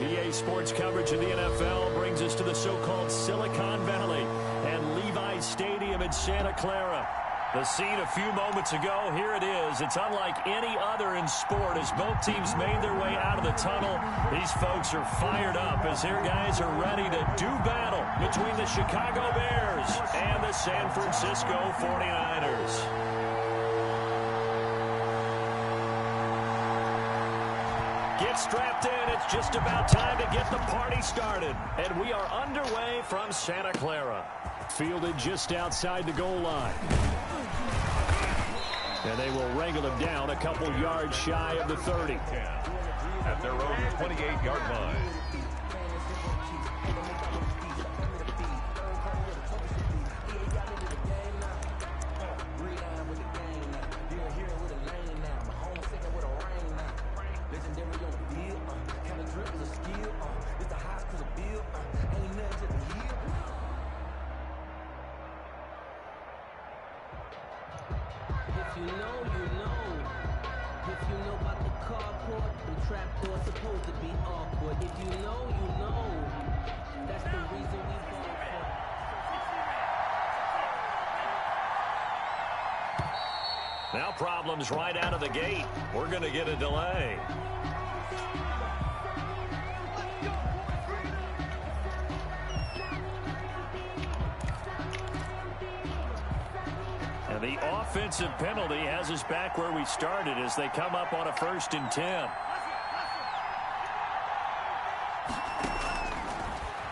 EA Sports coverage of the NFL brings us to the so-called Silicon Valley and Levi's Stadium in Santa Clara. The scene a few moments ago, here it is. It's unlike any other in sport as both teams made their way out of the tunnel. These folks are fired up as their guys are ready to do battle between the Chicago Bears and the San Francisco 49ers. Get strapped in. It's just about time to get the party started. And we are underway from Santa Clara. Fielded just outside the goal line. And they will wrangle him down a couple yards shy of the 30. At their own 28-yard line. Now problems right out of the gate. We're going to get a delay. And the offensive penalty has us back where we started as they come up on a 1st and 10.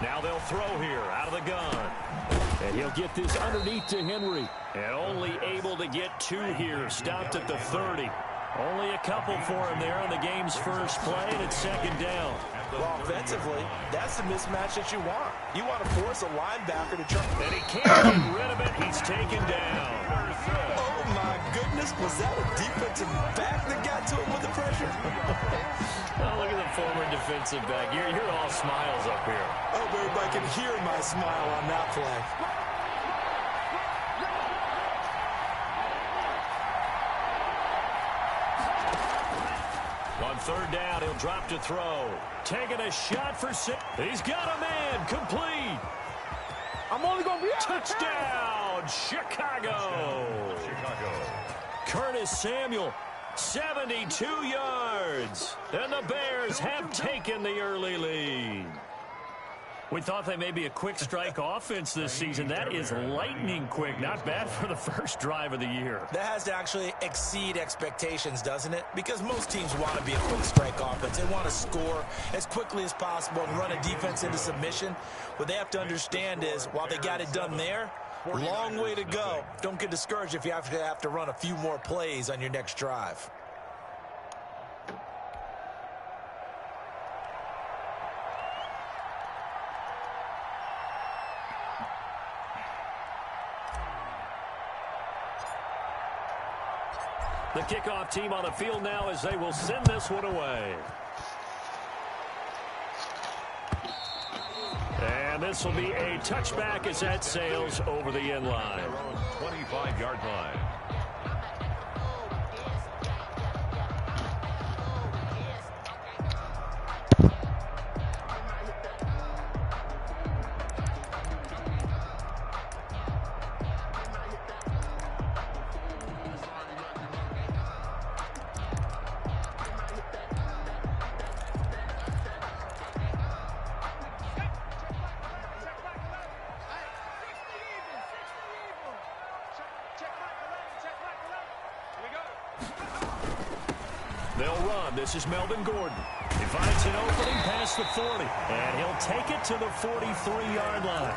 Now they'll throw here out of the gun. And he'll get this underneath to Henry. And only able to get 2 here. Stopped at the 30. Only a couple for him there on the game's first play, and it's 2nd down. Well, offensively, that's the mismatch that you want. You want to force a linebacker to try. And he can't get rid of it. He's taken down. Oh, my goodness. Was that a defensive back that got to him with the pressure? Oh, look at the former defensive back. You're all smiles up here. I hope everybody can hear my smile on that play. On 3rd down, he'll drop to throw. Taking a shot for 6. He's got a man. Complete. I'm only going to be touchdown, Chicago. Curtis Samuel, 72 yards. And the Bears have taken the early lead. We thought they may be a quick strike offense this season. That is lightning quick. Not bad for the first drive of the year. That has to actually exceed expectations, doesn't it? Because most teams want to be a quick strike offense. They want to score as quickly as possible and run a defense into submission. What they have to understand is, while they got it done there, long way to go. Don't get discouraged if you have to run a few more plays on your next drive. The kickoff team on the field now as they will send this one away. And this will be a touchback as that sails over the end line. 25-yard line. They'll run. This is Melvin Gordon. He finds an opening past the 40. And he'll take it to the 43-yard line.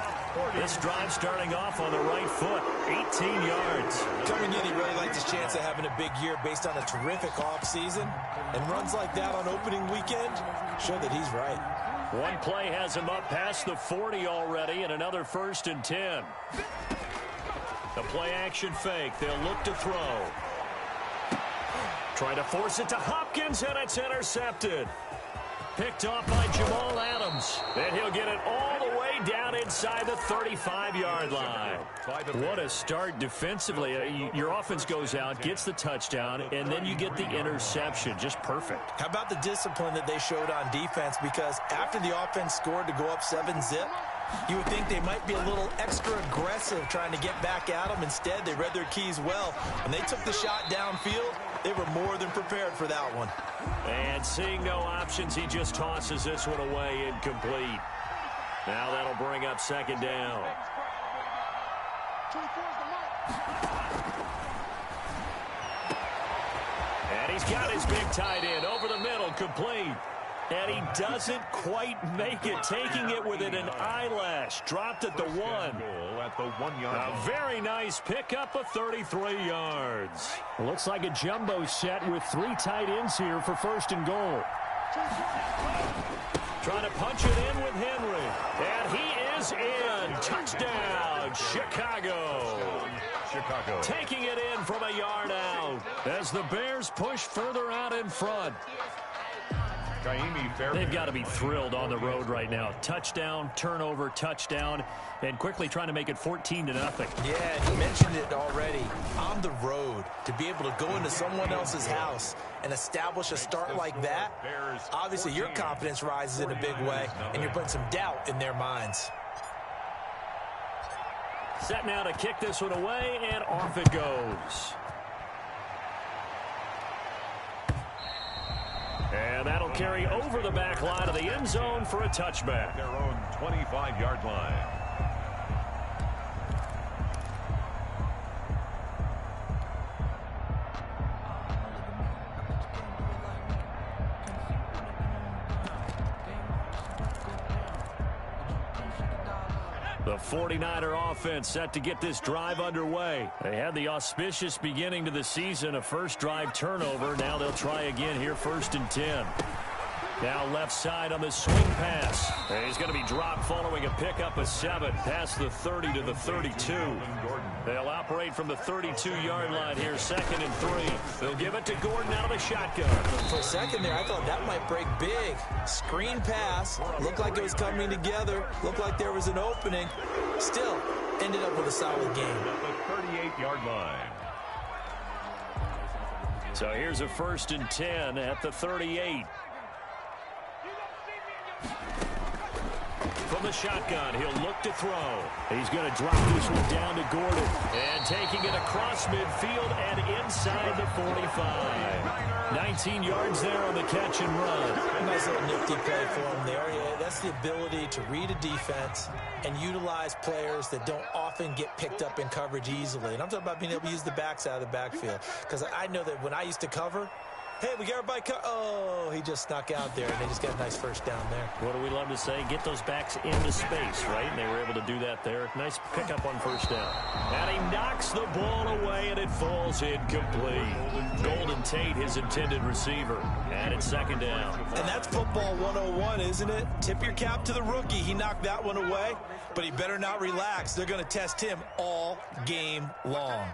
This drive starting off on the right foot. 18 yards. Coming in, he really liked his chance of having a big year based on a terrific offseason. And runs like that on opening weekend show that he's right. One play has him up past the 40 already and another 1st and 10. The play action fake. They'll look to throw. Trying to force it to Hopkins, and it's intercepted. Picked off by Jamal Adams. And he'll get it all the way Second down inside the 35-yard line. What a start defensively. Your offense goes out, gets the touchdown, and then you get the interception. Just perfect. How about the discipline that they showed on defense? Because after the offense scored to go up 7-zip, you would think they might be a little extra aggressive trying to get back at them. Instead, they read their keys well. When they took the shot downfield, they were more than prepared for that one. And seeing no options, he just tosses this one away incomplete. Now that'll bring up second down. And he's got his big tight end over the middle, complete. And he doesn't quite make it, taking it within an eyelash. Dropped at the 1. A very nice pickup of 33 yards. Looks like a jumbo set with 3 tight ends here for first and goal. Trying to punch it in with Henry. And he is in. Touchdown, Chicago. Taking it in from a yard out as the Bears push further out in front. They've got to be thrilled on the road right now. Touchdown, turnover, touchdown, and quickly trying to make it 14-0. Yeah, you mentioned it already. On the road, to be able to go into someone else's house and establish a start like that, obviously your confidence rises in a big way, and you're putting some doubt in their minds. Set now to kick this one away, and off it goes. And that'll carry over the back line of the end zone for a touchback. Their own 25-yard line. The 49er offense set to get this drive underway. They had the auspicious beginning to the season, a first drive turnover. Now they'll try again here, 1st and 10. Now left side on the swing pass. He's going to be dropped following a pickup of 7 past the 30 to the 32. They'll operate from the 32-yard line here, 2nd and 3. They'll give it to Gordon out of the shotgun. For a second there, I thought that might break big. Screen pass. Looked like it was coming together. Looked like there was an opening. Still, ended up with a solid game. At the 38-yard line. So here's a 1st and 10 at the 38. From the shotgun, he'll look to throw. He's going to drop this one down to Gordon. And taking it across midfield and inside the 45. 19 yards there on the catch and run. Nice little nifty play for him there. Yeah, that's the ability to read a defense and utilize players that don't often get picked up in coverage easily. And I'm talking about being able to use the backs out of the backfield. Because I know that when I used to cover, hey, we got everybody. Oh, he just snuck out there, and they just got a nice first down there. What do we love to say? Get those backs into space, right? And they were able to do that there. Nice pickup on first down. And he knocks the ball away, and it falls incomplete. Golden Tate, his intended receiver. And it's 2nd down. And that's football 101, isn't it? Tip your cap to the rookie. He knocked that one away, but he better not relax. They're going to test him all game long.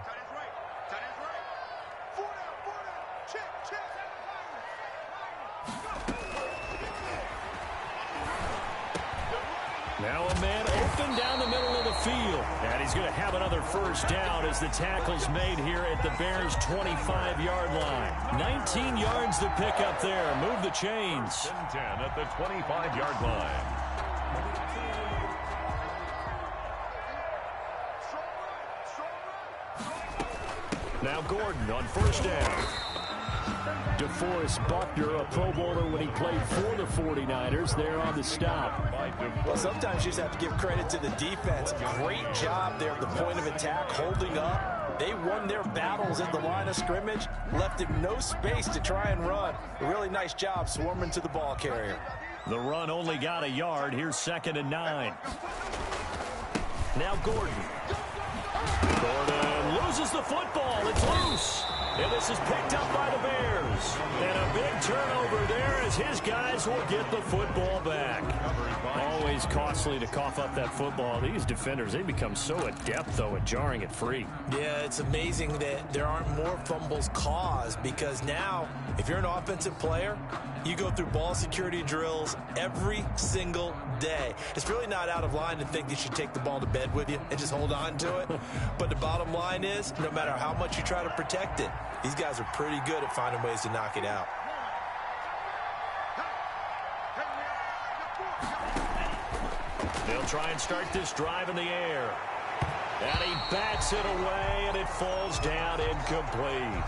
Now a man open down the middle of the field. And he's going to have another first down as the tackle's made here at the Bears' 25-yard line. 19 yards to pick up there. Move the chains. 10 at the 25-yard line. Now Gordon on first down. DeForest Buckner, a Pro Bowler when he played for the 49ers, there on the stop. Well, sometimes you just have to give credit to the defense. Great job there at the point of attack, holding up. They won their battles at the line of scrimmage, left him no space to try and run. A really nice job swarming to the ball carrier. The run only got a yard. Here's 2nd and 9. Now Gordon. Gordon loses the football. It's loose. And this is picked up by the Bears. And a big turnover there as his guys will get the football back. Always costly to cough up that football. These defenders, they become so adept, though, at jarring it free. Yeah, it's amazing that there aren't more fumbles caused because now If you're an offensive player, you go through ball security drills every single day. It's really not out of line to think you should take the ball to bed with you and just hold on to it. But the bottom line is, no matter how much you try to protect it, these guys are pretty good at finding ways to knock it out. They'll try and start this drive in the air. And he bats it away, and it falls down incomplete.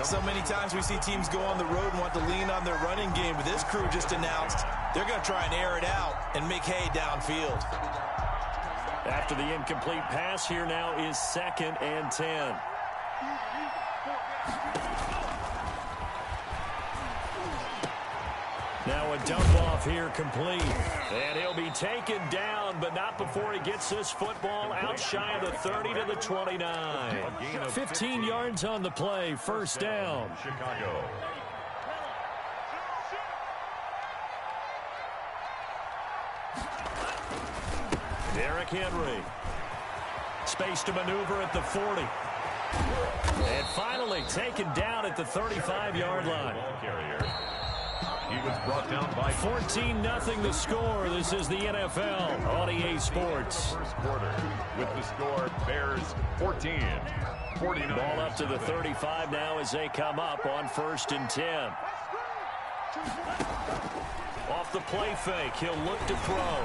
So many times we see teams go on the road and want to lean on their running game, but this crew just announced they're going to try and air it out and make hay downfield. After the incomplete pass, here now is 2nd and 10. Now a dump off here complete. And he'll be taken down, but not before he gets this football out shy of the 30 to the 29. 15 yards on the play, first down. Chicago. Derrick Henry. Space to maneuver at the 40. And finally taken down at the 35-yard line. He was brought down by 14-0 the score. This is the NFL on EA Sports. first quarter. With the score, Bears 14. 49. Ball up to the 35 now as they come up on 1st and 10. Off the play fake, he'll look to throw.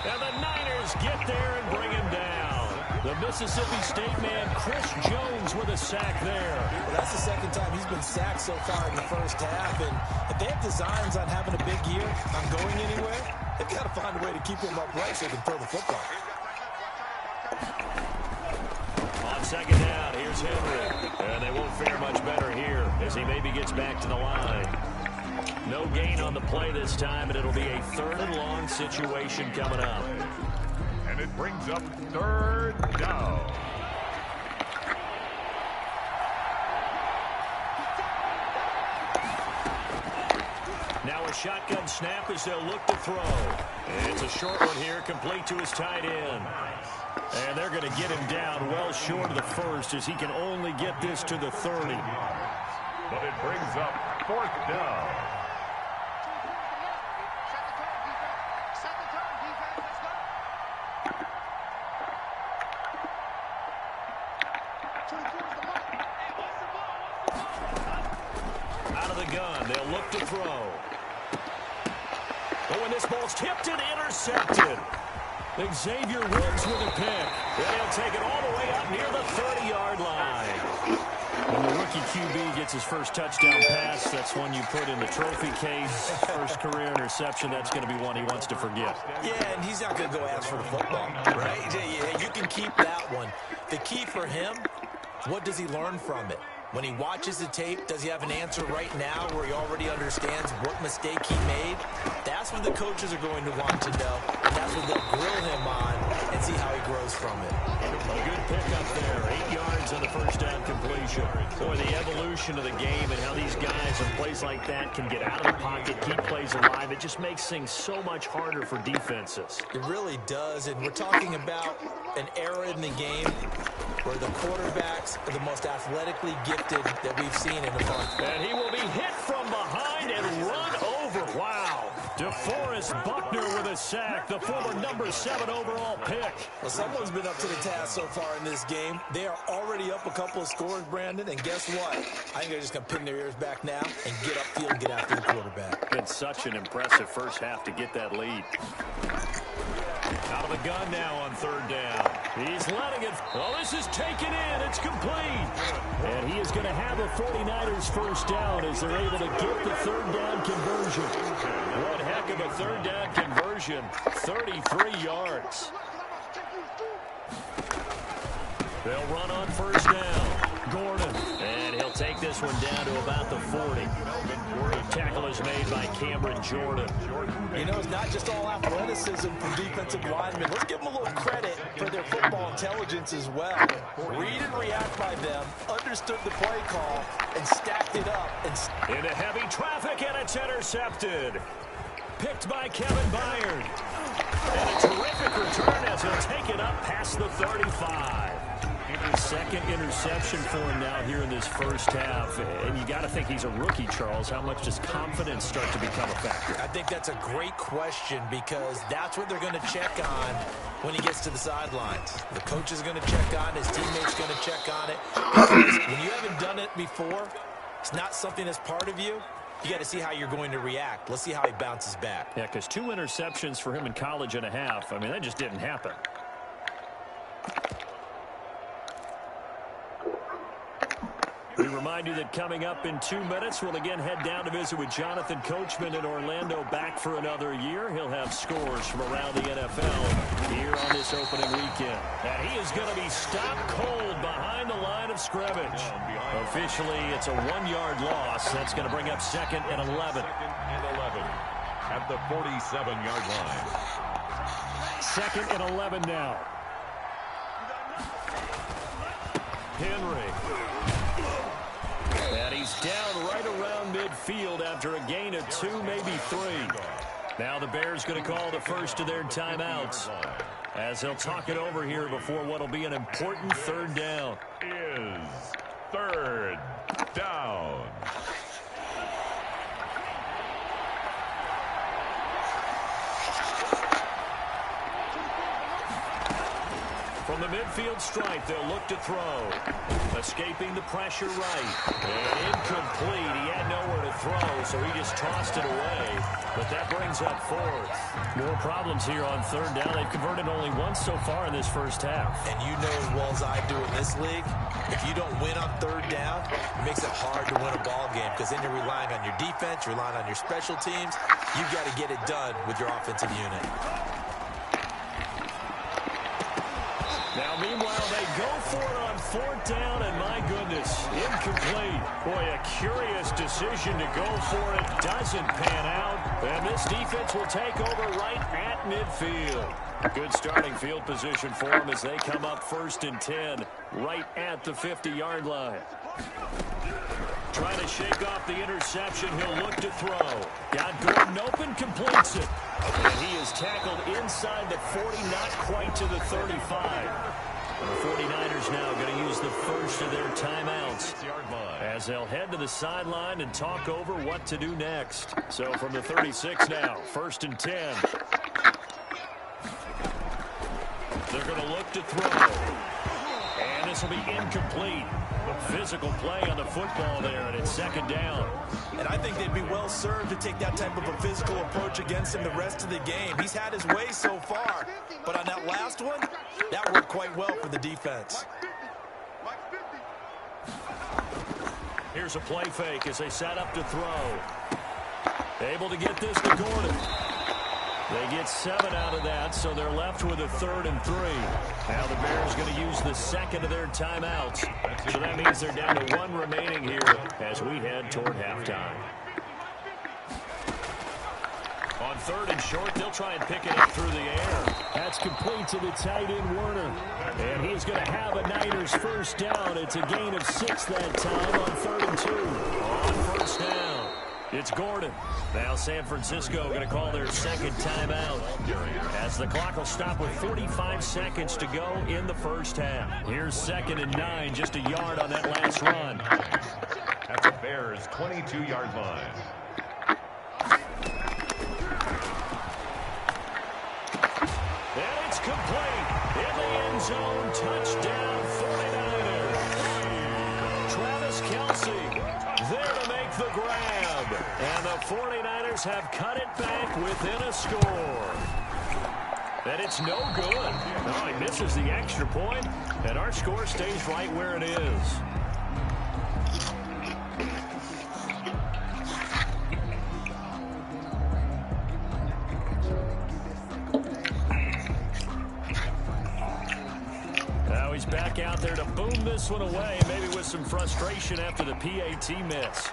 And the Niners get there and bring him down. The Mississippi State man, Chris Jones, with a sack there. Well, that's the 2nd time he's been sacked so far in the first half. And if they have designs on having a big year, on going anywhere, they've got to find a way to keep him upright so they can throw the football. On 2nd down, here's Henry. And they won't fare much better here as he maybe gets back to the line. No gain on the play this time, and it'll be a 3rd and long situation coming up. And it brings up 3rd down. Now a shotgun snap as they'll look to throw. It's a short one here, complete to his tight end. And they're going to get him down well short of the 1st as he can only get this to the 30. But it brings up 4th down. Out of the gun, they'll look to throw. Oh, and this ball's tipped and intercepted. Xavier Woods with a pick. And he'll take it all the way up near the 30-yard line. When the rookie QB gets his first touchdown pass, that's one you put in the trophy case. First career interception, that's going to be one he wants to forget. Yeah, and he's not going to go ask for the football, right? Yeah, you can keep that one. The key for him, what does he learn from it? When he watches the tape, does he have an answer right now where he already understands what mistake he made? That's what the coaches are going to want to know, and that's what they'll grill him on and see how he grows from it. A good pickup there, 8 yards on the first down completion. Boy, the evolution of the game and how these guys in plays like that can get out of the pocket, keep plays alive, it just makes things so much harder for defenses. It really does, and we're talking about an era in the game where the quarterbacks are the most athletically gifted that we've seen in a month. And he will be hit from behind and run over. Wow. DeForest Buckner with a sack, the former number 7 overall pick. Well, someone's been up to the task so far in this game. They are already up a couple of scores, Brandon, and guess what? I think they're just going to pin their ears back now and get upfield and get after the quarterback. Been such an impressive first half to get that lead. Out of the gun now on 3rd down. He's letting it. Oh, this is taken in. It's complete. And he is going to have a 49ers first down as they're able to get the 3rd down conversion. One heck of a 3rd down conversion. 33 yards. They'll run on 1st down. Gordon. And he'll take this one down to about the 40. The tackle is made by Cameron Jordan. You know, it's not just all athleticism from defensive linemen. Let's give them a little credit for their football intelligence as well. Read and react by them, understood the play call, and stacked it up. Into heavy traffic, and it's intercepted. Picked by Kevin Byard. And a terrific return as he'll take it up past the 35. Second interception for him now here in this first half. And you got to think he's a rookie, Charles. How much does confidence start to become a factor? I think that's a great question because that's what they're going to check on when he gets to the sidelines. The coach is going to check on it. His teammates going to check on it. Because when you haven't done it before, it's not something that's part of you. You got to see how you're going to react. Let's see how he bounces back. Yeah, because 2 interceptions for him in college and a half. I mean, that just didn't happen. We remind you that coming up in 2 minutes, we'll again head down to visit with Jonathan Coachman in Orlando, back for another year. He'll have scores from around the NFL here on this opening weekend. And he is going to be stopped cold behind the line of scrimmage. Officially, it's a 1-yard loss. That's going to bring up second and 11. Second and 11 at the 47-yard line. Second and 11 now. Henry. And he's down right around midfield after a gain of 2, maybe 3. Now the Bears going to call the first of their timeouts as they'll talk it over here before what will be an important third down. Is third down. From the midfield stripe, they'll look to throw. Escaping the pressure right. And incomplete. He had nowhere to throw, so he just tossed it away. But that brings up fourth. More problems here on third down. They've converted only once so far in this first half. And you know as well as I do in this league, if you don't win on third down, it makes it hard to win a ball game because then you're relying on your defense, you're relying on your special teams. You've got to get it done with your offensive unit. Now, meanwhile, they go for it on fourth down, and my goodness, incomplete. Boy, a curious decision to go for it. Doesn't pan out, and this defense will take over right at midfield. Good starting field position for them as they come up first and 10, right at the 50-yard line. Trying to shake off the interception. He'll look to throw. Got Gordon open, completes it. And he is tackled inside the 40, not quite to the 35. The 49ers now going to use the first of their timeouts as they'll head to the sideline and talk over what to do next. So from the 36 now, first and 10. They're going to look to throw. And this will be incomplete. Physical play on the football there, and it's second down. And I think they'd be well served to take that type of a physical approach against him the rest of the game. He's had his way so far, but on that last one, that worked quite well for the defense. Here's a play fake as they set up to throw. Able to get this to Gordon. They get 7 out of that, so they're left with a 3rd and 3. Now the Bears going to use the second of their timeouts. So that means they're down to 1 remaining here as we head toward halftime. On 3rd and short, they'll try and pick it up through the air. That's complete to the tight end, Werner. And he's going to have a Niners first down. It's a gain of 6 that time on 3rd and 2. On first down. It's Gordon. Now San Francisco going to call their second timeout as the clock will stop with 45 seconds to go in the first half. Here's 2nd and 9, just a yard on that last run. At the Bears' 22-yard line. And it's complete. In the end zone, touchdown 49ers. Travis Kelce there to make the grab. And the 49ers have cut it back within a score. And it's no good. No, he misses the extra point, and our score stays right where it is. Now he's back out there to boom this one away, maybe with some frustration after the PAT miss.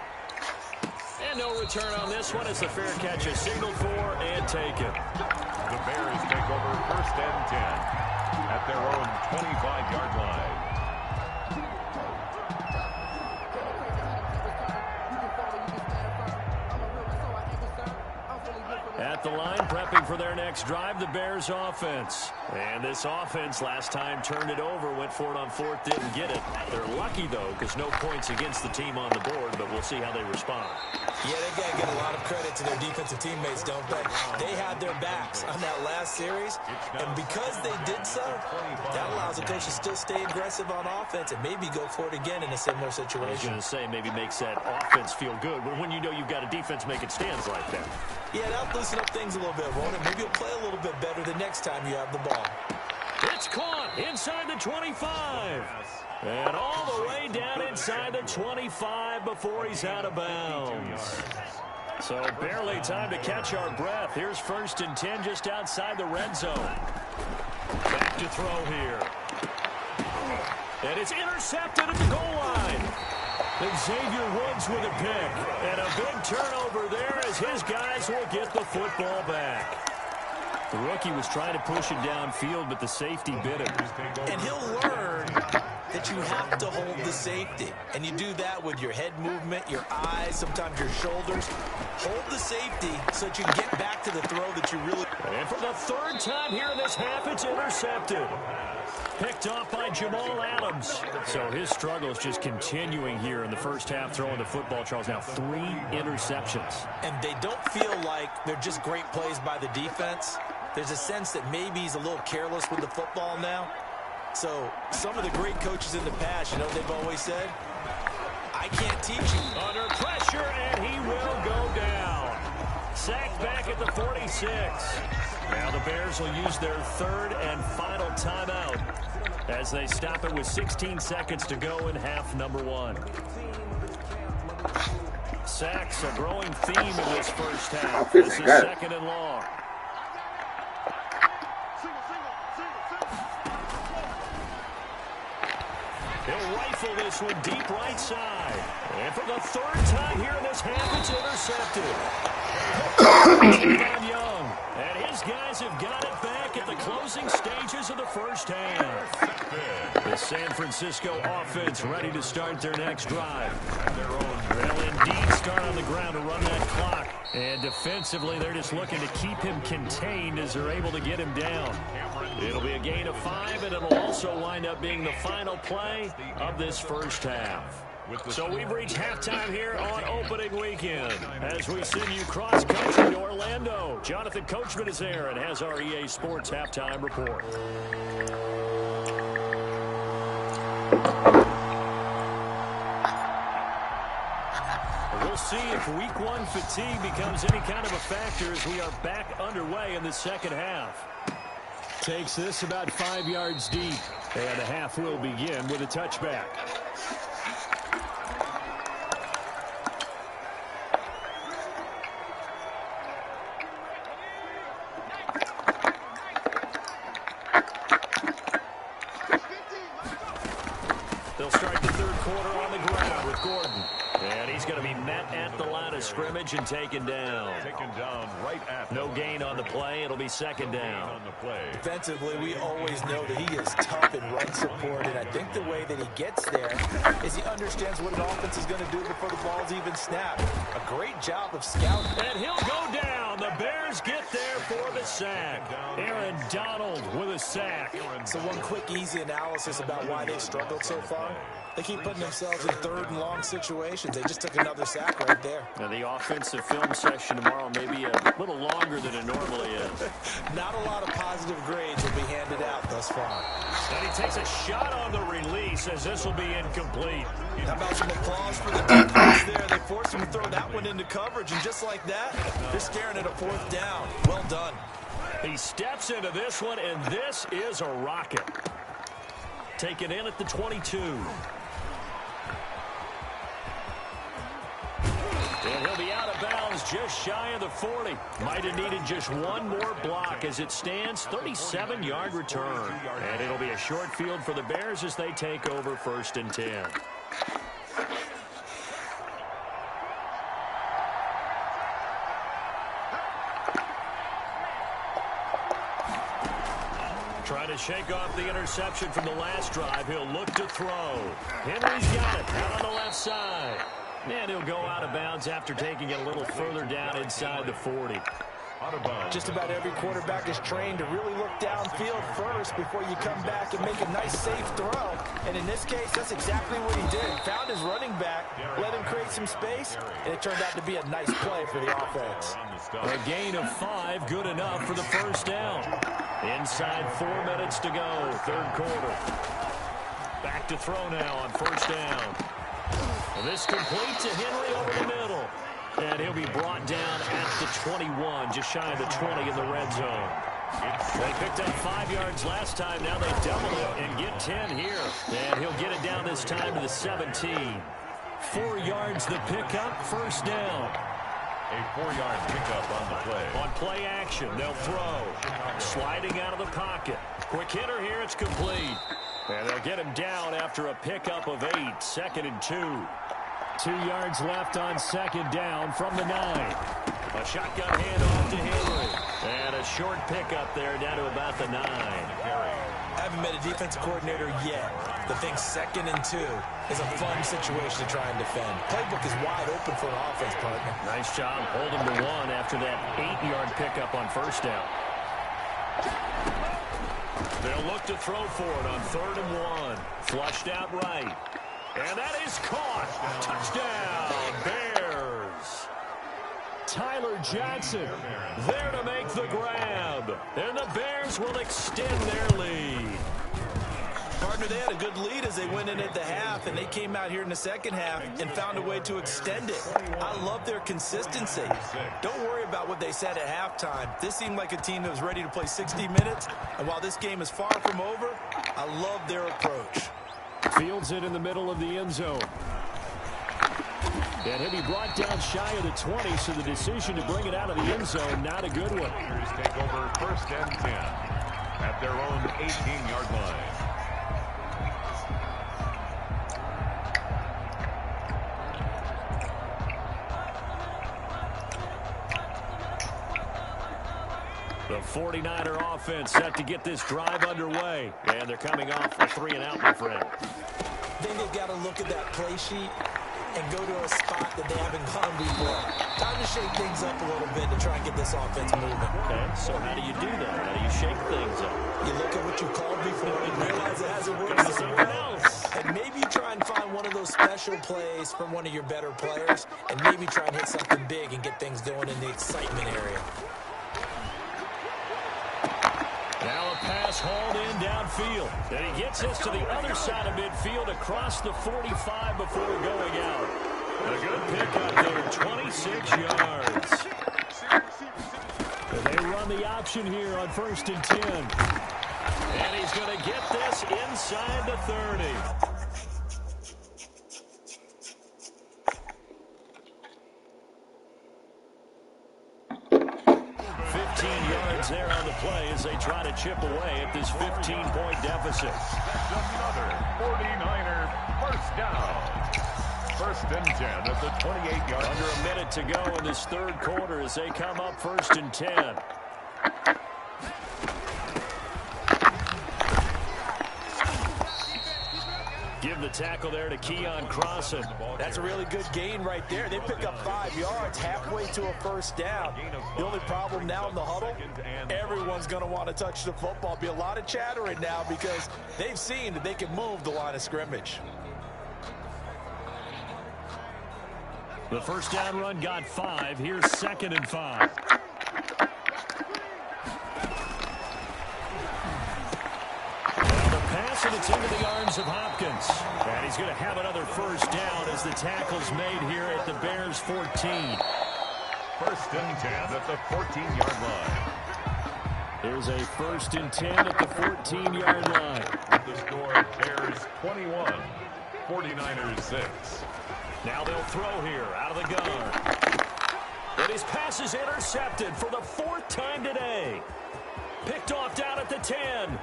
And no return on this one as the fair catch is signaled for and taken. The Bears take over first and 10 at their own 25-yard line. At the line, prepping for their next drive, the Bears offense. And this offense last time turned it over, went for it on fourth, didn't get it. They're lucky, though, because no points against the team on the board, but we'll see how they respond. Yeah, they got to get a lot of credit to their defensive teammates, don't they? They had their backs on that last series, and because they did so, that allows the coach to still stay aggressive on offense and maybe go for it again in a similar situation. I was going to say, maybe makes that offense feel good, but when you know you've got a defense making stands like that. Yeah, that'll loosen up things a little bit, won't it? Maybe you'll play a little bit better the next time you have the ball. It's caught inside the 25. And all the way down inside the 25 before he's out of bounds. So barely time to catch our breath. Here's 1st and 10 just outside the red zone. Back to throw here. And it's intercepted at the goal line. And Xavier Woods with a pick. And a big turnover there as his guys will get the football back. The rookie was trying to push it downfield, but the safety bit him. And he'll learn that you have to hold the safety. And you do that with your head movement, your eyes, sometimes your shoulders. Hold the safety so that you can get back to the throw that you really... And for the 3rd time here in this half, it's intercepted. Picked off by Jamal Adams. So his struggle is just continuing here in the first half, throwing the football, Charles. Now 3 interceptions. And they don't feel like they're just great plays by the defense. There's a sense that maybe he's a little careless with the football now. So some of the great coaches in the past, you know, they've always said, I can't teach you. Under pressure, and he will go down. Sacked back at the 46. Now the Bears will use their 3rd and final timeout as they stop it with 16 seconds to go in half number 1. Sacks a growing theme in this first half. This is 2nd and long. He'll rifle this one deep right side. And for the 3rd time here in this half, it's intercepted. Young. And his guys have got it back at the closing stages of the first half. The San Francisco offense ready to start their next drive. They'll indeed start on the ground to run that clock. And defensively, they're just looking to keep him contained as they're able to get him down. It'll be a gain of 5, and it'll also wind up being the final play of this first half. So we've reached halftime here on opening weekend as we send you cross-country to Orlando. Jonathan Coachman is there and has our EA Sports halftime report. We'll see if week 1 fatigue becomes any kind of a factor as we are back underway in the second half. Takes this about 5 yards deep, and the half will begin with a touchback. They'll start the 3rd quarter on the ground with Gordon. And he's going to be met at the line of scrimmage and taken down. Right at no gain on the play. It'll be 2nd down. On the play. Defensively, we always know that he is tough in run support, and I think the way that he gets there is he understands what an offense is going to do before the ball's even snapped. A great job of scouting. And he'll go down. The Bears get there for the sack. Aaron Donald with a sack. So one quick, easy analysis about why they struggled so far. They keep putting themselves in 3rd and long situations. They just took another sack right there. Now, the offensive film session tomorrow may be a little longer than it normally is. Not a lot of positive grades will be handed out thus far. And he takes a shot on the release as this will be incomplete. How about some applause for the defense there? They forced him to throw that one into coverage, and just like that, they're staring at a 4th down. Well done. He steps into this one, and this is a rocket. Taken in at the 22. And he'll be out of bounds just shy of the 40. Might have needed just one more block as it stands. 37-yard return. And it'll be a short field for the Bears as they take over 1st and 10. Trying to shake off the interception from the last drive. He'll look to throw. Henry's got it out on the left side. And he'll go out of bounds after taking it a little further down inside the 40. Out of bounds. Just about every quarterback is trained to really look downfield first before you come back and make a nice, safe throw. And in this case, that's exactly what he did. Found his running back, let him create some space, and it turned out to be a nice play for the offense. A gain of 5, good enough for the first down. Inside 4 minutes to go, third quarter. Back to throw now on first down. This complete to Henry over the middle. And he'll be brought down at the 21, just shy of the 20 in the red zone. They picked up 5 yards last time. Now they double it and get 10 here. And he'll get it down this time to the 17. 4 yards the pickup, first down. A 4-yard pickup on the play. On play action, they'll throw. Sliding out of the pocket. Quick hitter here, it's complete. And they'll get him down after a pickup of 8, 2nd and 2. 2 yards left on second down from the 9. A shotgun handoff to Henry. And a short pickup there down to about the 9. I haven't met a defensive coordinator yet that thinks 2nd and 2 is a fun situation to try and defend. Playbook is wide open for an offense, partner. Nice job holding to 1 after that 8-yard pickup on first down. They'll look to throw for it on 3rd and 1. Flushed out right. And that is caught. Touchdown, Bears. Tyler Johnson there to make the grab. And the Bears will extend their lead. Partner, they had a good lead as they went in at the half, and they came out here in the second half and found a way to extend it. I love their consistency. Don't worry about what they said at halftime. This seemed like a team that was ready to play 60 minutes, and while this game is far from over, I love their approach. Fields it in the middle of the end zone. And he'll be brought down shy of the 20, so the decision to bring it out of the end zone, not a good one. Bears take over 1st and 10 at their own 18-yard line. The 49er offense set to get this drive underway. And they're coming off a 3-and-out, my friend. I think they've got to look at that play sheet and go to a spot that they haven't gone before. Time to shake things up a little bit to try and get this offense moving. Okay, so how do you do that? How do you shake things up? You look at what you called before and realize it hasn't worked somewhere else. And maybe you try and find one of those special plays from one of your better players and maybe try and hit something big and get things going in the excitement area. Now a pass hauled in downfield. And he gets us to the other side of midfield across the 45 before going out. A good pickup there, 26 yards. And they run the option here on 1st and 10. And he's going to get this inside the 30. 15 yards there on the play as they try to chip away at this 15-point deficit. That's another 49er first down. 1st and 10 at the 28-yard. Under a minute to go in this third quarter as they come up 1st and 10. Give the tackle there to Keon Crossan. That's a really good gain right there. They pick up 5 yards halfway to a first down. The only problem now in the huddle, everyone's going to want to touch the football. Be a lot of chattering now because they've seen that they can move the line of scrimmage. The first down run got 5. Here's 2nd and 5. And it's into the arms of Hopkins. And he's going to have another first down as the tackle's made here at the Bears 14. 1st and 10 at the 14-yard line. There's a 1st and 10 at the 14-yard line. The score, Bears 21, 49ers 6. Now they'll throw here out of the gun. And his pass is intercepted for the 4th time today. Picked off down at the 10.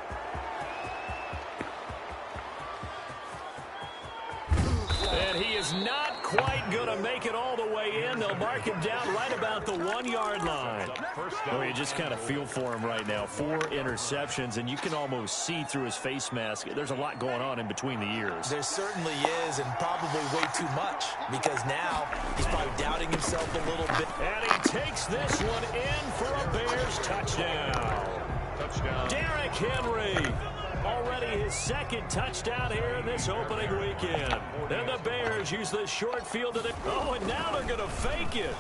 And he is not quite going to make it all the way in. They'll mark him down right about the 1-yard line. Oh, you just kind of feel for him right now. 4 interceptions, and you can almost see through his face mask. There's a lot going on in between the ears. There certainly is, and probably way too much, because now he's probably doubting himself a little bit. And he takes this one in for a Bears touchdown. Derrick Henry. Already his 2nd touchdown here in this opening weekend. And the Bears use the short field. Oh, and now they're going to fake it.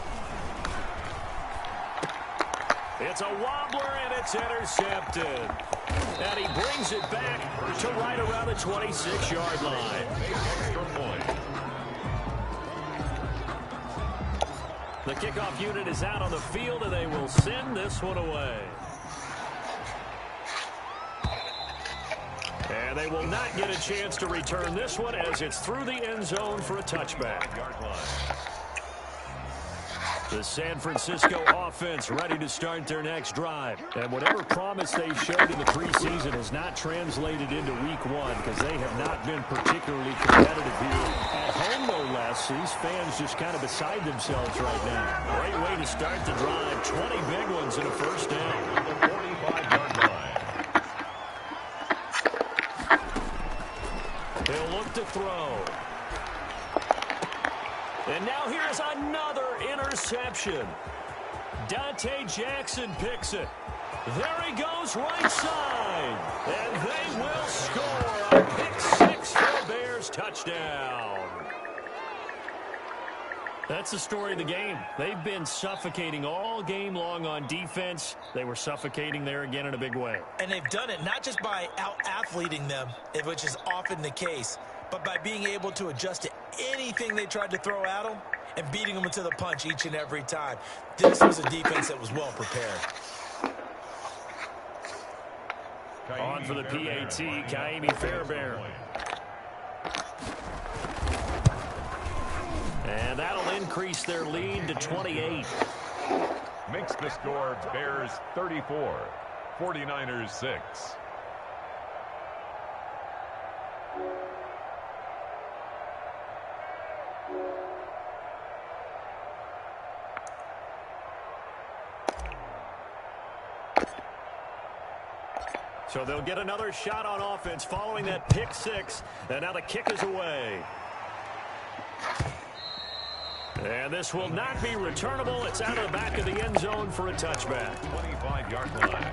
It's a wobbler, and it's intercepted. And he brings it back to right around the 26-yard line. The kickoff unit is out on the field, and they will send this one away. And they will not get a chance to return this one as it's through the end zone for a touchback. The San Francisco offense ready to start their next drive. And whatever promise they showed in the preseason has not translated into week 1 because they have not been particularly competitive here. At home, no less, these fans just kind of beside themselves right now. Great way to start the drive. 20 big ones and a first down. The 45-yard line. He'll look to throw. And now here's another interception. Dante Jackson picks it. There he goes right side. And they will score a pick 6 for a Bears touchdown. That's the story of the game. They've been suffocating all game long on defense. They were suffocating there again in a big way. And they've done it not just by out-athleting them, which is often the case, but by being able to adjust to anything they tried to throw at them and beating them to the punch each and every time. This was a defense that was well prepared. On for the PAT, Ka'imi Fairbairn. And that'll increase their lead to 28. Makes the score Bears 34, 49ers 6. So they'll get another shot on offense following that pick 6. And now the kick is away. And this will not be returnable. It's out of the back of the end zone for a touchback. 25-yard line.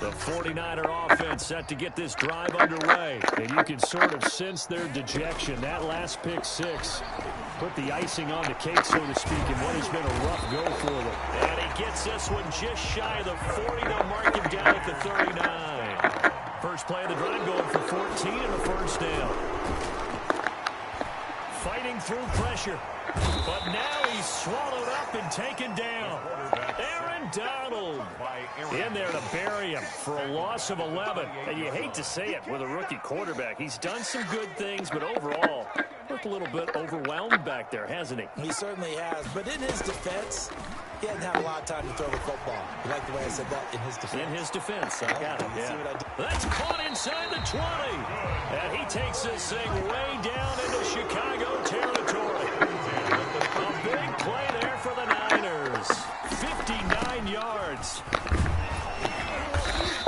The 49er offense set to get this drive underway. And you can sort of sense their dejection. That last pick 6 put the icing on the cake, so to speak, in what has been a rough go for them. And he gets this one just shy of the 40. They'll mark him down at the 39. First play of the drive going for 14 and a first down. Fighting through pressure. But now he's swallowed up and taken down. Aaron Donald in there to bury him for a loss of 11. And you hate to say it with a rookie quarterback. He's done some good things, but overall, looked a little bit overwhelmed back there, hasn't he? He certainly has. But in his defense, he hadn't had a lot of time to throw the football. You like the way I said that? In his defense. In his defense. I got it, yeah. That's caught inside the 20. And he takes this thing way down into Chicago territory. A big play there for the Niners. 59 yards.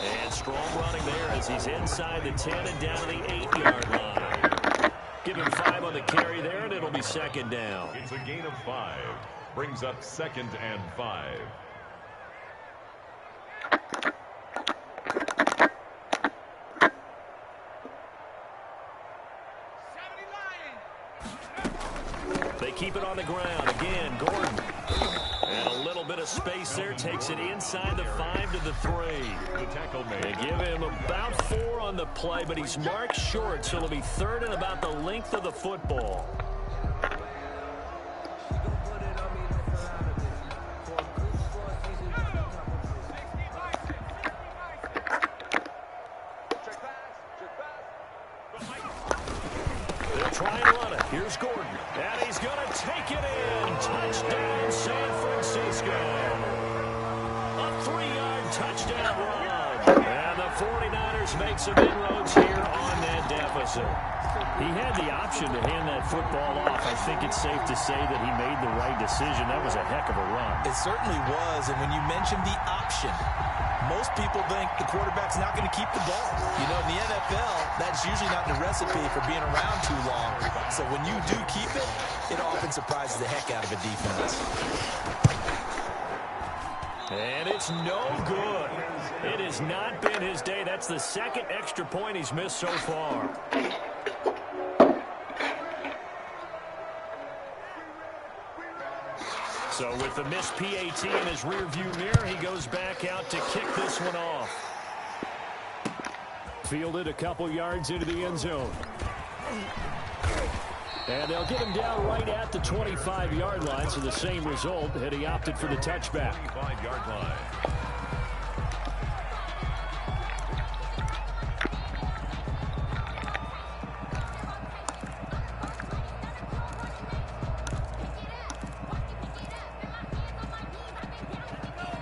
And strong running there as he's inside the 10 and down to the 8-yard line. Give him 5 on the carry there, and it'll be second down. It's a gain of 5. Brings up 2nd and 5. They keep it on the ground. Again, Gordon. And a little bit of space there. Takes it inside the 5 to the 3. The tackle made. They give him about 4 on the play, but he's marked short, so it'll be 3rd and about the length of the football. They'll try and run it. Here's Gordon. And he's going to take it in. Touchdown, San Francisco. A 3-yard touchdown run. And the 49ers make some inroads here on that deficit. He had the option to hand that football off. I think it's safe to say that he made the right decision. That was a heck of a run. It certainly was, and when you mentioned the option, most people think the quarterback's not going to keep the ball. You know, in the NFL, that's usually not the recipe for being around too long. So when you do keep it, it often surprises the heck out of a defense. And it's no good. It has not been his day. That's the second extra point he's missed so far. So with the missed PAT in his rearview mirror, he goes back out to kick this one off. Fielded a couple yards into the end zone. And they'll get him down right at the 25-yard line, so the same result, and he opted for the touchback. 25-yard line.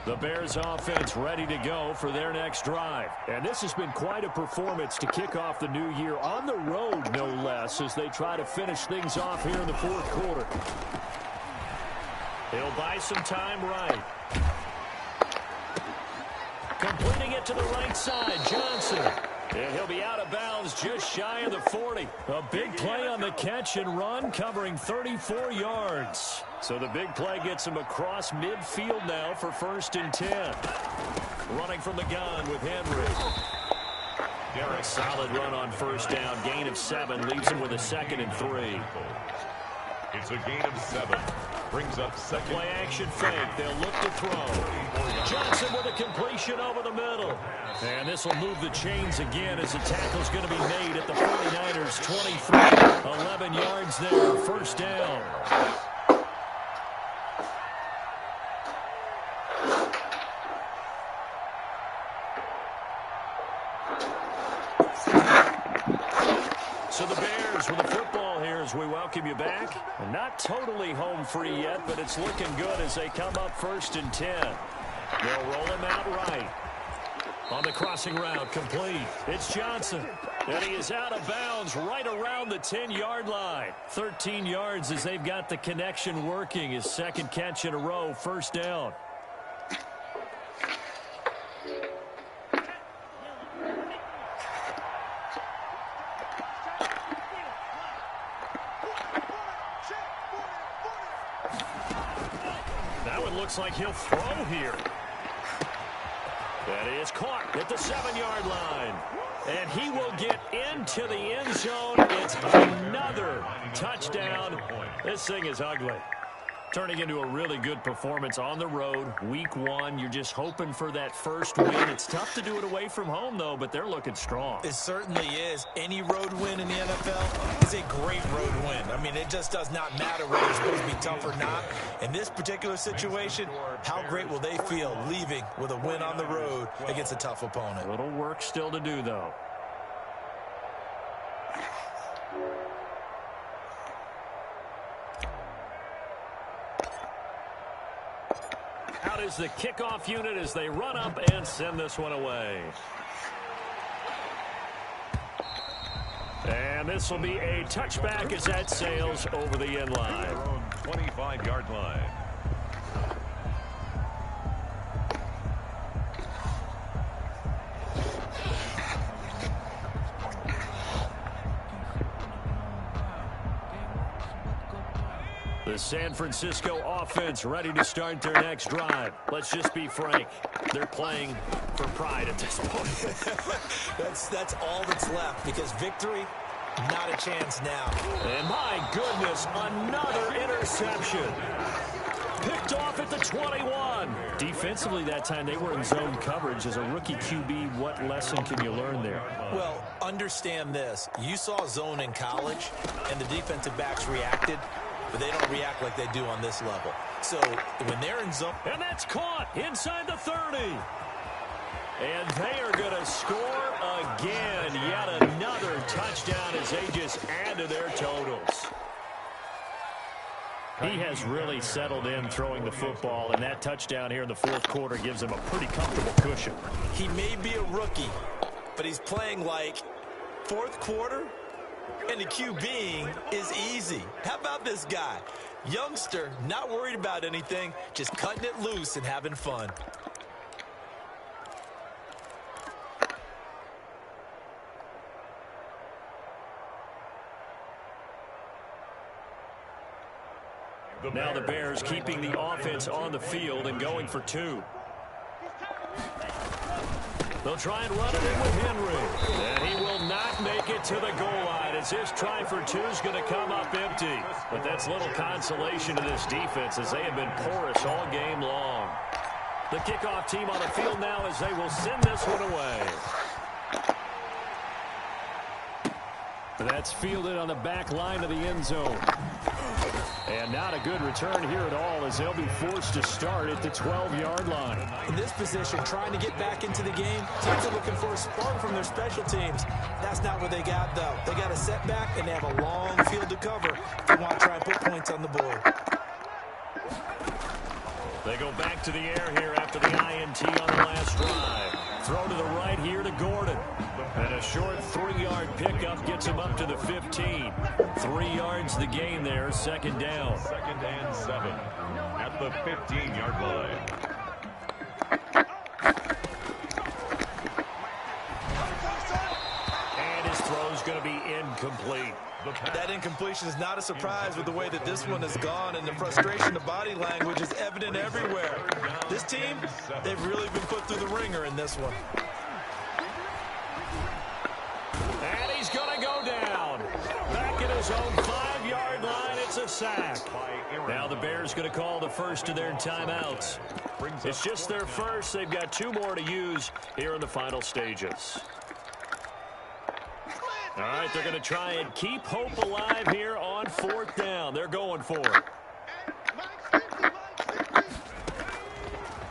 The Bears offense ready to go for their next drive. And this has been quite a performance to kick off the new year on the road, no less, as they try to finish things off here in the fourth quarter. He'll buy some time right. Completing it to the right side, Johnson. And he'll be out of bounds just shy of the 40. A big play on the catch and run, covering 34 yards. So the big play gets him across midfield now for 1st and 10. Running from the gun with Henry. A solid run on 1st down. Gain of 7 leaves him with a 2nd and 3. It's a gain of 7. Brings up second. Play action fake. They'll look to throw. Johnson with a completion over the middle. And this will move the chains again as the tackle's going to be made at the 49ers 23. 11 yards there. 1st down. So the Bears with the football here as we welcome you back. And not totally home free yet, but it's looking good as they come up 1st and 10. They'll roll him out right. On the crossing route, complete. It's Johnson. And he is out of bounds right around the 10-yard line. 13 yards as they've got the connection working. His 2nd catch in a row, 1st down. Looks like he'll throw here. That is caught at the 7-yard line. And he will get into the end zone. It's another touchdown. This thing is ugly. Turning into a really good performance on the road. Week 1, you're just hoping for that first win. It's tough to do it away from home, though, but they're looking strong. It certainly is. Any road win in the NFL is a great road win. I mean, it just does not matter whether it's supposed to be tough or not. In this particular situation, how great will they feel leaving with a win on the road against a tough opponent? A little work still to do, though. Out is the kickoff unit as they run up and send this one away. And this will be a touchback as that sails over the end line. 25-yard line. The San Francisco offense ready to start their next drive. Let's just be frank. They're playing for pride at this point. That's all that's left, because victory, not a chance now. And my goodness, another interception. Picked off at the 21. Defensively that time, they were in zone coverage. As a rookie QB, what lesson can you learn there? Well, understand this. You saw zone in college, and the defensive backs reacted, but they don't react like they do on this level. So when they're in zone... And that's caught inside the 30. And they are going to score again. Yet another touchdown as they just add to their totals. He has really settled in throwing the football, and that touchdown here in the fourth quarter gives him a pretty comfortable cushion. He may be a rookie, but he's playing like fourth quarter, and the QBing is easy. How about this guy? Youngster, not worried about anything, just cutting it loose and having fun. Now the Bears keeping the offense on the field and going for 2. They'll try and run it in with Henry. And he will not make it to the goal line as his try for 2 is going to come up empty. But that's little consolation to this defense as they have been porous all game long. The kickoff team on the field now as they will send this one away. That's fielded on the back line of the end zone. And not a good return here at all as they'll be forced to start at the 12-yard line. In this position, trying to get back into the game, teams are looking for a spark from their special teams. That's not what they got, though. They got a setback, and they have a long field to cover if they want to try and put points on the board. They go back to the air here after the INT on the last drive. Throw to the right here to Gordon. And a short 3-yard pickup gets him up to the 15. 3 yards the gain there, second down. 2nd and 7 at the 15-yard line. And his throw's going to be incomplete. That incompletion is not a surprise with the way that this one has gone, and the frustration of body language is evident everywhere. This team, they've really been put through the ringer in this one. And he's going to go down. Back at his own 5-yard line, it's a sack. Now the Bears going to call the first of their timeouts. It's just their first. They've got 2 more to use here in the final stages. All right, they're going to try and keep hope alive here on 4th down. They're going for it.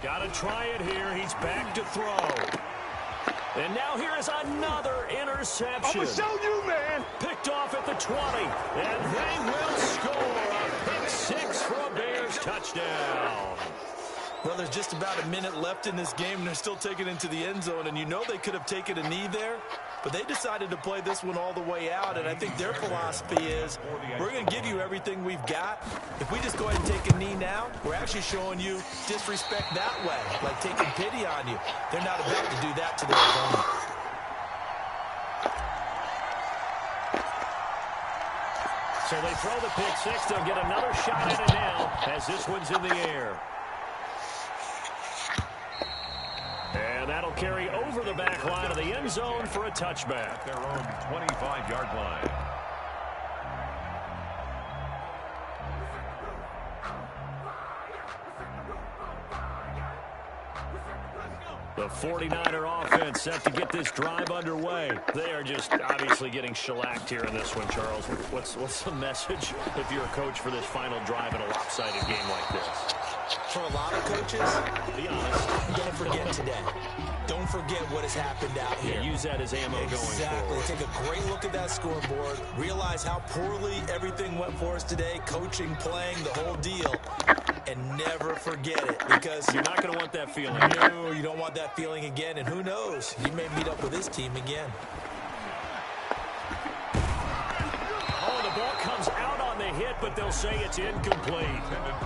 Got to try it here. He's back to throw. And now here is another interception. I'm going to show you, man. Picked off at the 20. And they will score a pick 6 for a Bears touchdown. Well, there's just about a minute left in this game, and they're still taking it into the end zone. And you know they could have taken a knee there, but they decided to play this one all the way out. And I think their philosophy is, we're going to give you everything we've got. If we just go ahead and take a knee now, we're actually showing you disrespect that way, like taking pity on you. They're not about to do that to their opponent. So they throw the pick 6. They'll get another shot at it now as this one's in the air. And that'll carry over the back line of the end zone for a touchback. Their own 25-yard line. The 49er offense set to get this drive underway. They are just obviously getting shellacked here in this one, Charles. What's the message if you're a coach for this final drive in a lopsided game like this? For a lot of coaches, Be honest. don't forget today. Don't forget what has happened out here. Yeah, use that as ammo going Exactly. forward. Take a great look at that scoreboard. Realize how poorly everything went for us today. Coaching, playing, the whole deal. And never forget it, because You're not going to want that feeling. no, you don't want that feeling again. And who knows? You may meet up with this team again. Oh, the ball comes out on the hit, but they'll say it's incomplete.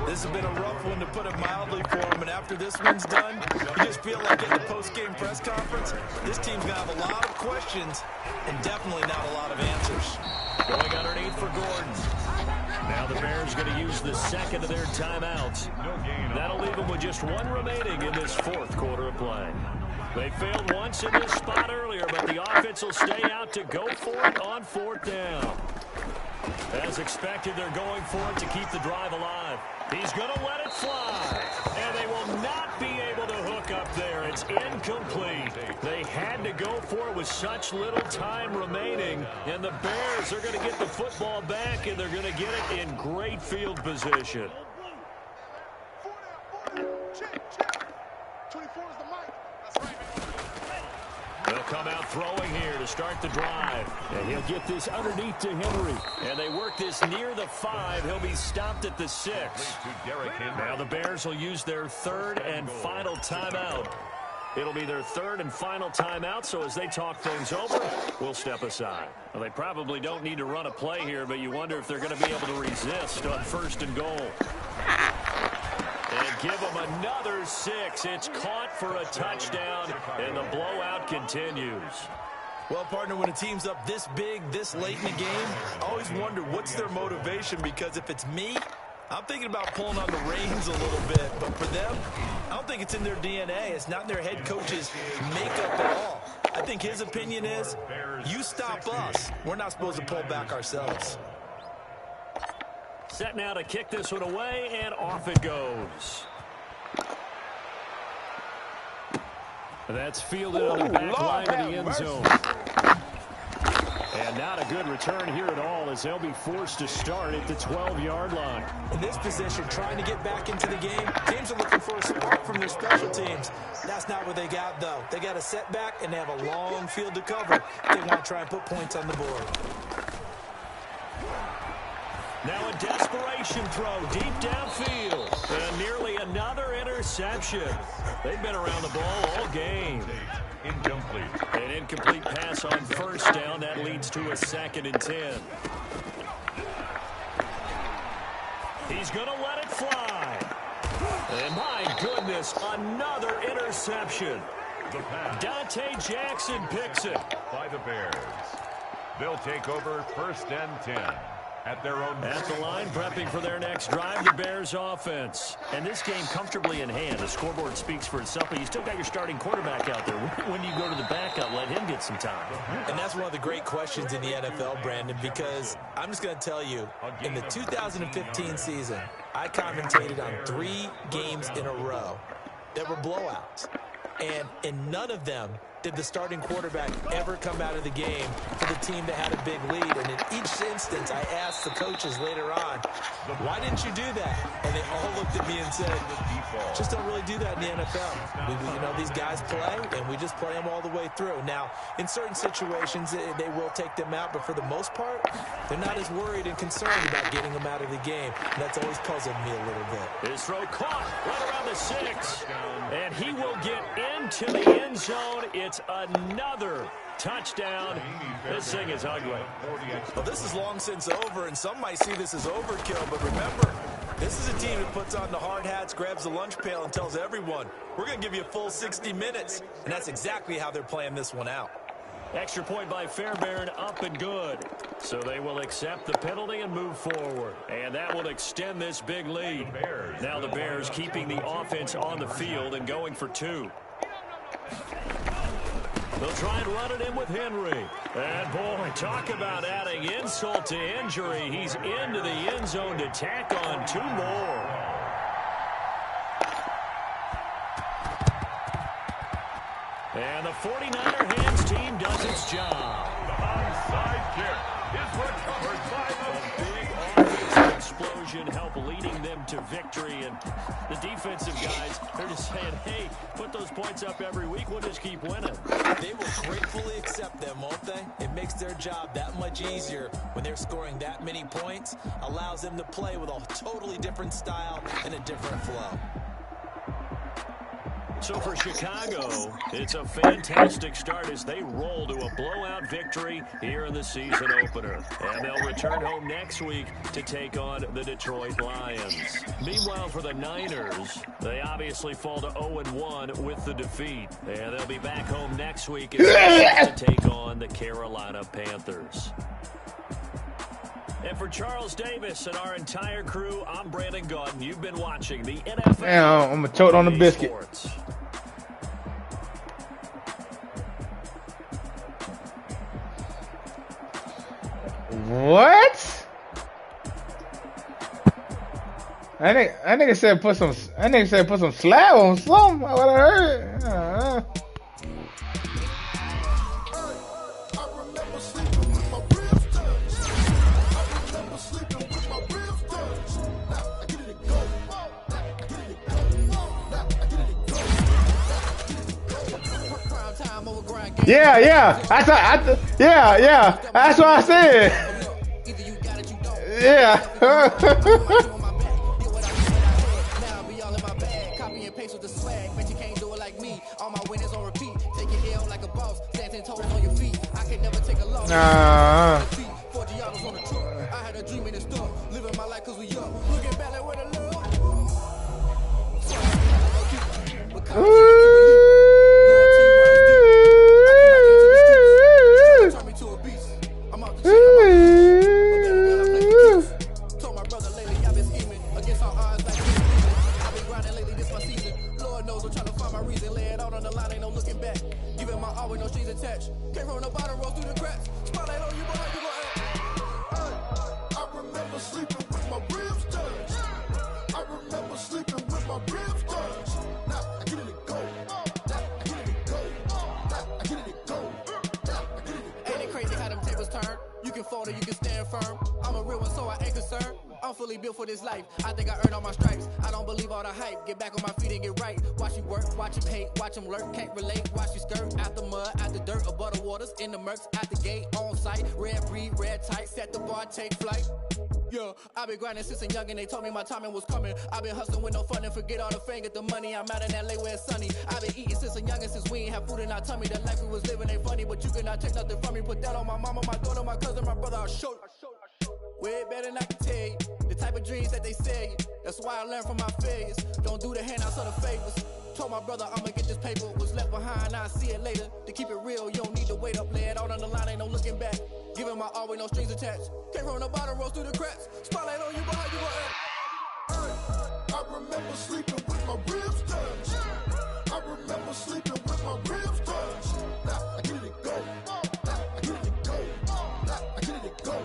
This has been a rough one, to put it mildly, for them. And after this one's done, you just feel like at the post-game press conference, this team's going to have a lot of questions and definitely not a lot of answers. Going underneath for Gordon. Now the Bears going to use the second of their timeouts. That'll leave them with just 1 remaining in this 4th quarter of play. They failed once in this spot earlier, but the offense will stay out to go for it on 4th down. As expected, they're going for it to keep the drive alive. He's going to let it fly. And they will not be able to hook up there. It's incomplete. They had to go for it with such little time remaining. And the Bears are going to get the football back, and they're going to get it in great field position. They'll come out throwing here to start the drive. And he'll get this underneath to Henry. And they work this near the 5. He'll be stopped at the 6. Now the Bears will use their 3rd and final timeout. It'll be their third and final timeout, so as they talk things over, we'll step aside. Well, they probably don't need to run a play here, but you wonder if they're going to be able to resist on 1st and goal. And give them another 6. It's caught for a touchdown, and the blowout continues. Well, partner, when a team's up this big, this late in the game, I always wonder what's their motivation, because if it's me, I'm thinking about pulling on the reins a little bit. But for them, I don't think it's in their DNA. It's not in their head coach's makeup at all. I think his opinion is, you stop us. We're not supposed to pull back ourselves. Set now to kick this one away, and off it goes. That's fielded on the back line of the end zone. And not a good return here at all, as they'll be forced to start at the 12-yard line. In this position, trying to get back into the game, teams are looking for a spark from their special teams. That's not what they got, though. They got a setback, and they have a long field to cover. They want to try and put points on the board. Now a desperation throw deep downfield. And nearly another interception. They've been around the ball all game. Incomplete. An incomplete pass on 1st down. That leads to a 2nd and 10. He's going to let it fly. And my goodness, another interception. Dante Jackson picks it. By the Bears. They'll take over 1st and 10. At their own at the line, prepping for their next drive, the Bears offense. And this game comfortably in hand. The scoreboard speaks for itself, but you still got your starting quarterback out there. When do you go to the backup, let him get some time? And that's one of the great questions in the NFL, Brandon, because I'm just going to tell you, in the 2015 season, I commentated on 3 games in a row that were blowouts. And in none of them did the starting quarterback ever come out of the game for the team that had a big lead. And in each instance, I asked the coaches later on, why didn't you do that? And they all looked at me and said, just don't really do that in the NFL. You know, these guys play, and we just play them all the way through. Now, in certain situations, they will take them out, but for the most part, they're not as worried and concerned about getting them out of the game. And that's always puzzled me a little bit. His throw caught right around the 6, and he will get into the end zone. It's another touchdown. This thing is ugly. Well, this is long since over, and some might see this as overkill, but remember, this is a team that puts on the hard hats, grabs the lunch pail, and tells everyone, we're going to give you a full 60 minutes. And that's exactly how they're playing this one out. Extra point by Fairbairn, up and good. So they will accept the penalty and move forward. And that will extend this big lead. Now the Bears keeping the offense on the field and going for 2. They'll try and run it in with Henry. And, boy, talk about adding insult to injury. He's into the end zone to tack on 2 more. And the 49er hands team does its job. The onside kick is recovered by the big offensive explosion, help leading them to victory. And the defensive guys, they're just saying, hey, put those points up every week. We'll just keep winning. They will gratefully accept them, won't they? It makes their job that much easier when they're scoring that many points. Allows them to play with a totally different style and a different flow. So for Chicago, it's a fantastic start as they roll to a blowout victory here in the season opener. And they'll return home next week to take on the Detroit Lions. Meanwhile, for the Niners, they obviously fall to 0-1 with the defeat. And they'll be back home next week as they to take on the Carolina Panthers. And for Charles Davis and our entire crew, I'm Brandon Gaudin. You've been watching the NFL. Damn, I'm a tote on the biscuit. Sports. What? I think it said put some. I think it said put some slab on something. What I heard. Yeah. Yeah. That's what I said. Yeah. Copy and paste with the swag, bet you can't do it like me. All my winners on repeat. Take it L like a boss, stand 10 toes on your feet. I can never take a loss. 4 Giados on the truck. I had a dream in the store, living my life cause we young. Looking back like where the love. Turn me to a beast. I'm out the chain. Told my brother lately I've been scheming against all odds like I've been grinding lately, this my season. Lord knows I'm trying to find my reason. Lay it out on the line, ain't no looking back. Giving my all with no strings attached. Came from the bottom, roll through the cracks. Spotlight on you, boy, you gon' I remember sleeping with my ribs touched. I remember sleeping with my ribs touched. Now I get it to go. I get it to go. I get it to go. Ain't it crazy how them tables turn? You can fold or you can stand firm. I'm a real one, so I ain't concerned. I'm fully built for this life. I think I earned all my stripes. I don't believe all the hype. Get back on my feet and get right. Watch you work, watch you hate, watch them lurk. Can't relate, watch you skirt. Out the mud, out the dirt, above the waters, in the murks, out the gate, on site. Red breed, red tight, set the bar, take flight. Yeah, I've been grinding since a youngin', they told me my timing was coming. I've been hustling with no fun and forget all the fame, get the money. I'm out in LA where it's sunny. I've been eating since a youngin', since we ain't have food in our tummy. The life we was living ain't funny, but you cannot take nothing from me. Put that on my mama, my daughter, my cousin, my brother, I'll show you. Way better than I can tell you. The type of dreams that they sell you. That's why I learned from my failures. Don't do the handouts or the favors. Told my brother I'ma get this paper. Was left behind, I'll see it later. To keep it real, you don't need to wait up. Lay it out on the line, ain't no looking back. Giving my all with no strings attached. Came from the bottom, rose through the cracks. Spotlight on you, boy, you gon' I remember sleeping with my ribs touched. I remember sleeping with my ribs touched. Now I get it to go. I get it to go. I get it to go.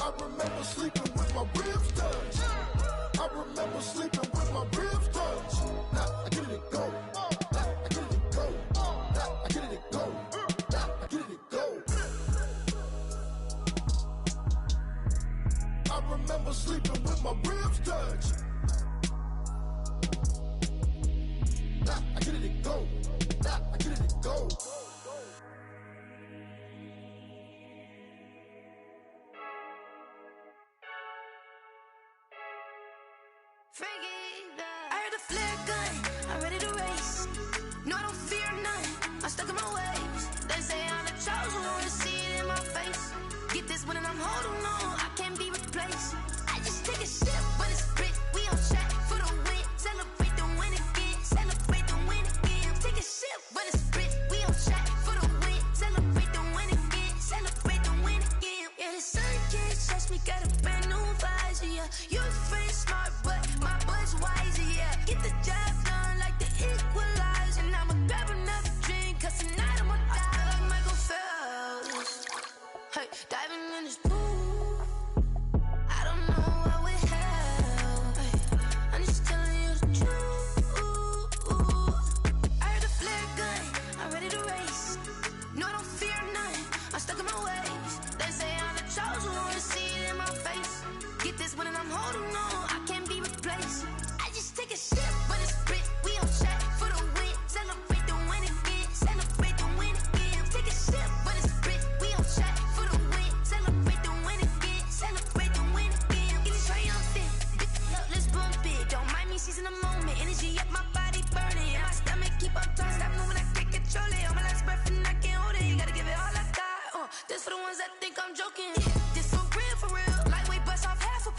I remember sleeping with my ribs touched. I remember sleeping with my ribs touched. Now I get it to go. I get it to go. I get it to go. I get it to go. I remember sleeping with my ribs touched. Now I get it to go. I get it to go. I heard a flare gun, I'm ready to race. No, I don't fear none, I'm stuck in my ways. They say I'm the chosen one, to see it in my face. Get this one and I'm holding on, I can't be replaced. I just take a sip when it's split, we on track for the win. Celebrate the win again, celebrate the win again. Take a sip when it's split, we on track for the win. Celebrate the win again, celebrate the win again. Yeah, the sun can't touch me, got a brand new visor, yeah. You're friend smart, but my bud's wiser, yeah. Get the job done like the equalizer. And I'ma grab another drink, cause tonight I'ma die like Michael Phelps. Hey, diving in this pool, I don't know what we have. Hey, I'm just telling you the truth. I heard a flare gun, I'm ready to race. No, I don't fear none, I'm stuck in my ways. They say I'm the chosen one, to see it in my face. Get this one and I'm holding on, I can't be replaced. I just take a sip when it's split, we on track for the win. Celebrate the win again, celebrate the win again. Take a sip when it's split, we on track for the win. Celebrate the win again, celebrate the win again. Getting triumphant, look, let's bump it. Don't mind me seizing the moment, energy up my body burning. And my stomach keep on turning, stop moving, I can't control it. On my last breath and I can't hold it. You gotta give it all I got. This for the ones that think I'm joking. This for real, for real. Lightweight bust off half a.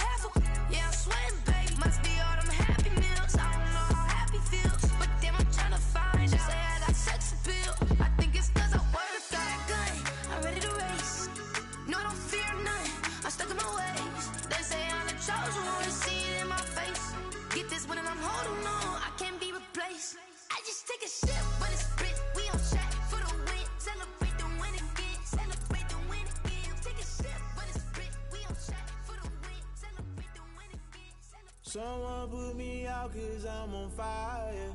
Yeah, I'm sweating, babe. Must be all them happy meals. I don't know how happy feels, but damn, I'm trying to find out. Say I got sex appeal. I think it's cause I wear a flat gun. I'm ready to race. No, I don't fear none. I'm stuck in my ways. They say I'm the chosen one, to see it in my face. Get this one and I'm holding on, I can't be replaced. I just take a sip when it's split. We on track for the win. Celebrate the win again. Celebrate the win again. Take a sip when it's split. We on track for the win. Celebrate the win again. Someone put me out cause I'm on fire.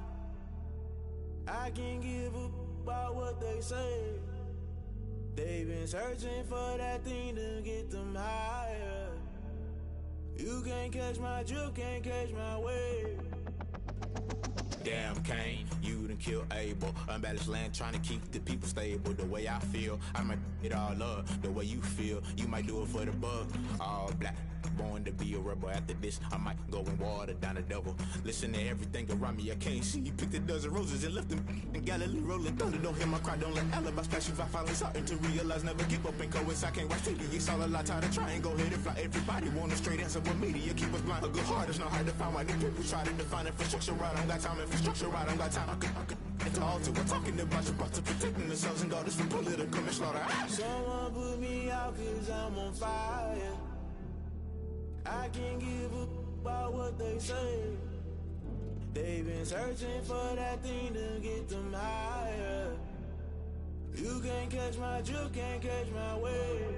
I can't give a about what they say. They've been searching for that thing to get them higher. You can't catch my drift, can't catch my wave. Damn, Kane, you done killed Abel. Unbalanced land, trying to keep the people stable. The way I feel, I might it all up. The way you feel, you might do it for the bug. All black, born to be a rebel. After this, I might go and water down the devil. Listen to everything around me, I can't see. Picked a dozen roses and left them in Galilee rolling thunder. Don't hear my cry, don't let alibis pass you. I finally starting to realize, never give up and coincide. Can't watch TV, it's all a lot. Tired of trying, go ahead and fly. Everybody want a straight answer, but media keep us blind. A good heart is not hard to find. Why the people try to define infrastructure right? I don't got time, infrastructure right, I don't got time. I could it's all to we're talking about protecting the sons and daughters from political manslaughter. Someone put me out cause I'm on fire. I can't give up about what they say. They've been searching for that thing to get them higher. You can't catch my drift, can't catch my wave.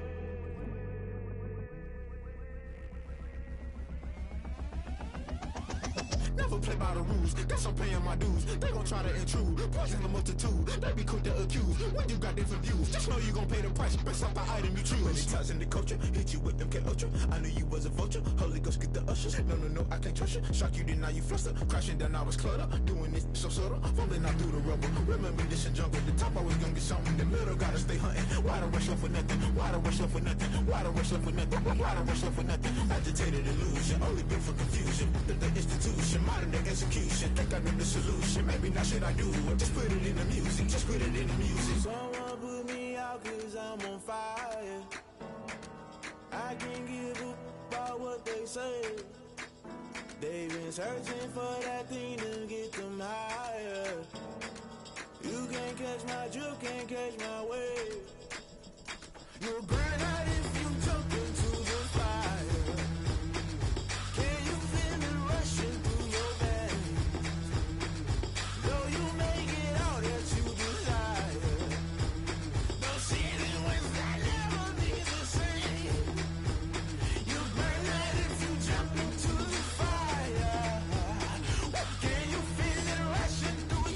Never play by the rules, guess I'm paying my dues. They gon' try to intrude, poison the multitude. They be quick to accuse, when you got different views. Just know you gon' pay the price, based off the item you choose. When it ties in the culture, hit you with MK Ultra. I knew you was a vulture, Holy Ghost get the ushers. No, I can't trust you. Shock you, then now you fluster. Crashing down, I was clutter. Doing this so subtle, fumbling out through the rubble. Remember this in jungle, the top always gonna get something. The middle gotta stay hunting. Why the rush left for nothing? Why the rush left for nothing? Why the rush left for nothing? Why the rush left for nothing? Agitated illusion, only built for confusion. The institution, modern day execution. Think I know the solution. Maybe not should I do it? Just put it in the music. Just put it in the music. Someone put me out cause I'm on fire. I can't give up about what they say. They've been searching for that thing to get them higher. You can't catch my drift, can't catch my wave. You'll burn out if you jump into the fire. Can you feel it rushing through your veins? Though you make it all that you desire. Those seasons when I never be the same. You burn out if you jump into the fire. Can you feel it rushing through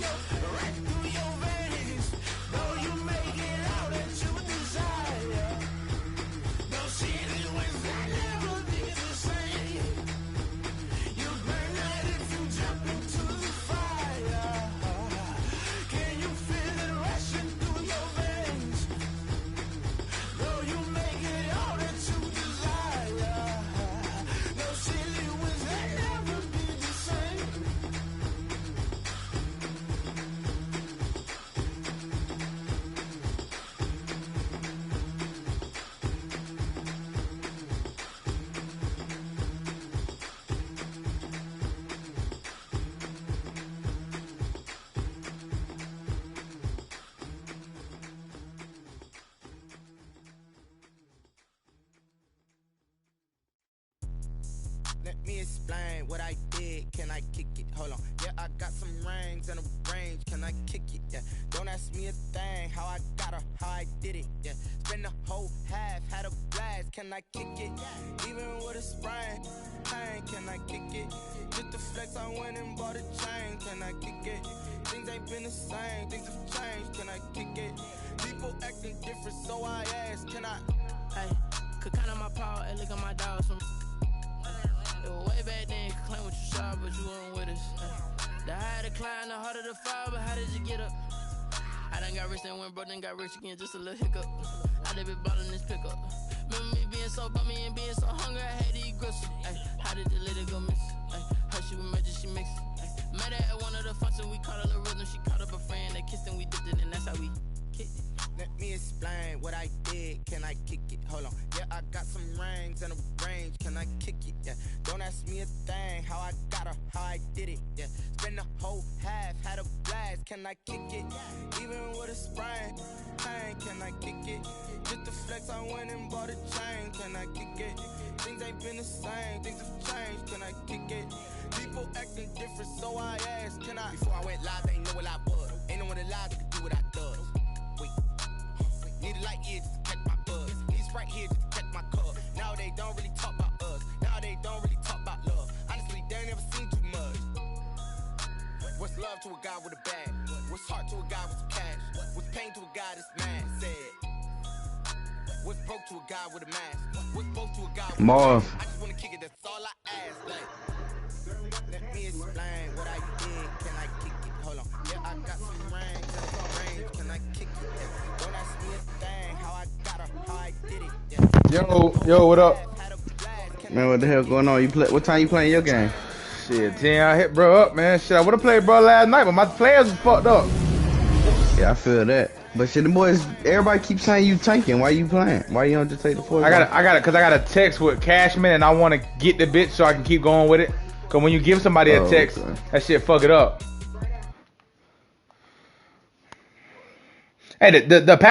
right through your veins? Though you make it all that you desire. Those seasons when I never be the same. You burn out if you jump into the fire. Can you feel it rushing through your veins? Though you make it all that you desire. Those silly winds that never be the same. Let me explain what I did. Can I kick it? Hold on. Yeah, I got some rings and a range. Can I kick it? Yeah. Don't ask me a thing. How I got her, how I did it. Yeah. Spend the whole half, had a blast. Can I kick it? Even with a sprain. Pain, can I kick it? Just the flex, I went and bought a chain. Can I kick it? Things ain't been the same. Things have changed. Can I kick it? People acting different, so I ask. Can I? Hey, could count on my power and look at my dogs from. It was way back then, could claim what you saw, but you weren't with us. The higher the climb, the harder the fall, but how did you get up? I done got rich, then went broke, then got rich again, just a little hiccup. I done been ballin' this pickup. Remember me being so bummy and being so hungry, I had to eat gristle. Ay, how did the lady go miss? Ay, her she was magic, she mixed. Met her at one of the functions, we caught a little rhythm, she caught up a friend, they kissed and we dipped it, and that's how we kicked it. Let me explain what I did. Can I kick it? Hold on. Yeah, I got some rings and a range. Can I kick it? Yeah. Don't ask me a thing. How I got her, how I did it. Yeah. Spend the whole half, had a blast. Can I kick it? Even with a sprain. Pain, can I kick it? Just the flex, I went and bought a chain. Can I kick it? Things ain't been the same. Things have changed. Can I kick it? People acting different, so I asked. Can I? Before I went live, they ain't know what I was. Ain't no one alive that could do what I does. Need a light year just to catch my buzz. Need Sprite here just to catch my cup. Now they don't really talk about us. Now they don't really talk about love. Honestly, they ain't never seen too much. What's love to a guy with a bag? What's heart to a guy with some cash? What's pain to a guy that's mad? Said. What's broke to a guy with a mask? What's broke to a guy with a mask? I just wanna kick it, that's all I ask. Like, let me explain what I did. Can I kick it? Hold on. Yeah, I got some rings and some range. Can I kick it? Yeah. Don't ask me a thing. How I got her, how I did it. Yeah. Yo, what up? Man, what the hell going on? You play? What time you playing your game? Shit, 10. I hit bro up, man. Shit, I would have played bro last night, but my players was fucked up. Yeah, I feel that. But shit, the boys, everybody keeps saying you tanking. Why you playing? Why you don't just take the 4? I got it, cause I got a text with Cashman, and I want to get the bitch so I can keep going with it. Cause when you give somebody a text, okay. that shit fuck it up. Hey, the